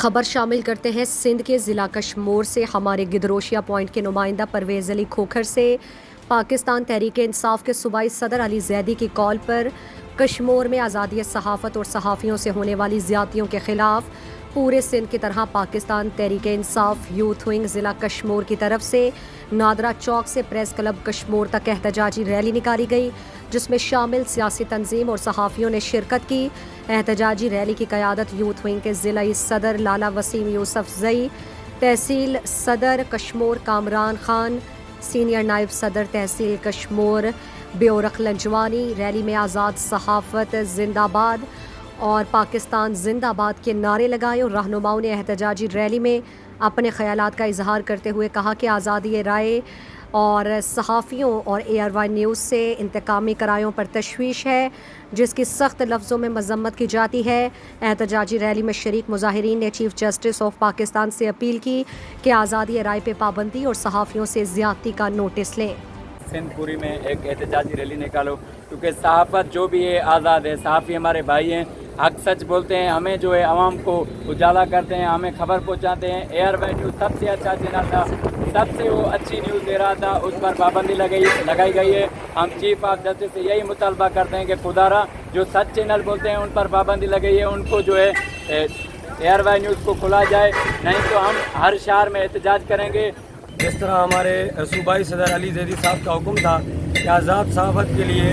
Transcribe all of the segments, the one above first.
خبر شامل کرتے ہیں سندھ کے ضلع کشمور سے۔ ہمارے گدروشیا پوائنٹ کے نمائندہ پرویز علی کھوکھر سے پاکستان تحریک انصاف کے صوبائی صدر علی زیدی کی کال پر کشمور میں آزادی صحافت اور صحافیوں سے ہونے والی زیادتیوں کے خلاف پورے سندھ کی طرح پاکستان تحریک انصاف یوتھ ونگ ضلع کشمور کی طرف سے نادرہ چوک سے پریس کلب کشمور تک احتجاجی ریلی نکالی گئی، جس میں شامل سیاسی تنظیم اور صحافیوں نے شرکت کی۔ احتجاجی ریلی کی قیادت یوتھ ونگ کے ضلعی صدر لالا وسیم یوسف زئی، تحصیل صدر کشمور کامران خان، سینئر نائب صدر تحصیل کشمور بیورخ لنجوانی۔ ریلی میں آزاد صحافت زندہ باد اور پاکستان زندہ باد کے نعرے لگائے اور رہنماؤں نے احتجاجی ریلی میں اپنے خیالات کا اظہار کرتے ہوئے کہا کہ آزادی رائے اور صحافیوں اور ARY نیوز سے انتقامی کرایوں پر تشویش ہے، جس کی سخت لفظوں میں مذمت کی جاتی ہے۔ احتجاجی ریلی میں شریک مظاہرین نے چیف جسٹس آف پاکستان سے اپیل کی کہ آزادی رائے پہ پابندی اور صحافیوں سے زیادتی کا نوٹس لیں۔ سندھ پوری میں ایک احتجاجی ریلی نکالو، کیونکہ صحافت جو بھی ہے آزاد ہے، صحافی ہمارے بھائی ہیں، حق سچ بولتے ہیں، ہمیں جو ہے عوام کو اجالا کرتے ہیں، ہمیں خبر پہنچاتے ہیں۔ ARY نیوز سب سے اچھا چینل تھا، سب سے وہ اچھی نیوز دے رہا تھا، اس پر پابندی لگائی گئی ہے۔ ہم چیف آف جسٹس سے یہی مطالبہ کرتے ہیں کہ خدارا جو سچ چینل بولتے ہیں ان پر پابندی لگائی ہے، ان کو جو ہے ARY نیوز کو کھولا جائے، نہیں تو ہم ہر شہر میں احتجاج کریں گے۔ جس طرح ہمارے صوبائی صدر علی زیدی صاحب کا حکم تھا کہ آزاد صحافت کے لیے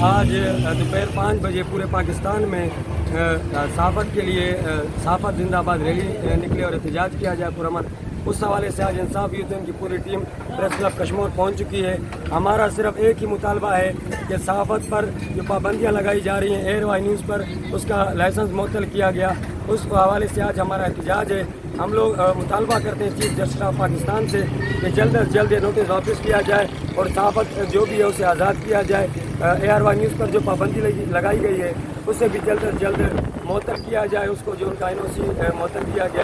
آج دوپہر 5 بجے پورے پاکستان میں صحافت کے لیے صحافت زندہ باد ریلی نکلے اور احتجاج کیا جائے پرامن، اس حوالے سے آج انصاف یوتھ ونگ کی پوری ٹیم پریس کلب کشمور پہنچ چکی ہے۔ ہمارا صرف ایک ہی مطالبہ ہے کہ صحافت پر جو پابندیاں لگائی جا رہی ہیں ARY نیوز پر، اس کا لائسنس معطل کیا گیا، اس حوالے سے آج ہمارا احتجاج ہے۔ ہم لوگ مطالبہ کرتے ہیں چیف جسٹس آف پاکستان سے کہ جلد از جلد یہ نوٹس واپس کیا جائے اور صحافت جو بھی ہے اسے آزاد کیا جائے۔ ARY نیوز پر جو پابندی لگائی گئی ہے اسے بھی جلد از جلد معطل کیا جائے، اس کو جو ان کا NOC معطل کیا گیا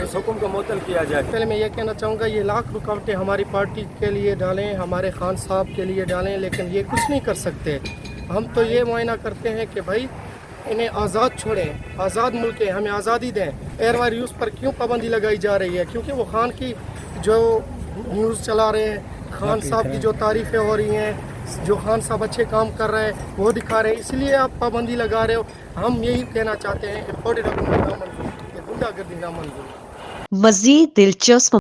اس حکم کو معطل کیا جائے۔ پہلے میں یہ کہنا چاہوں گا، یہ لاکھ رکاوٹیں ہماری پارٹی کے لیے ڈالیں، ہمارے خان صاحب کے لیے ڈالیں، لیکن یہ کچھ نہیں کر سکتے۔ ہم تو یہ معائنہ کرتے ہیں کہ بھائی انہیں آزاد چھوڑیں، آزاد ملک ہے، ہمیں آزادی دیں۔ ARY نیوز پر کیوں پابندی لگائی جا رہی ہے؟ کیونکہ وہ خان کی جو نیوز چلا رہے ہیں، خان صاحب کی جو تعریفیں ہو رہی ہیں، جو خان صاحب اچھے کام کر رہے ہیں وہ دکھا رہے ہیں، اس لیے آپ پابندی لگا رہے ہو۔ ہم یہی کہنا چاہتے ہیں کہ امپورٹڈ ڈاکومنٹ نامنظور، یہ گنڈا گردی نامنظور۔ مزید دلچسپ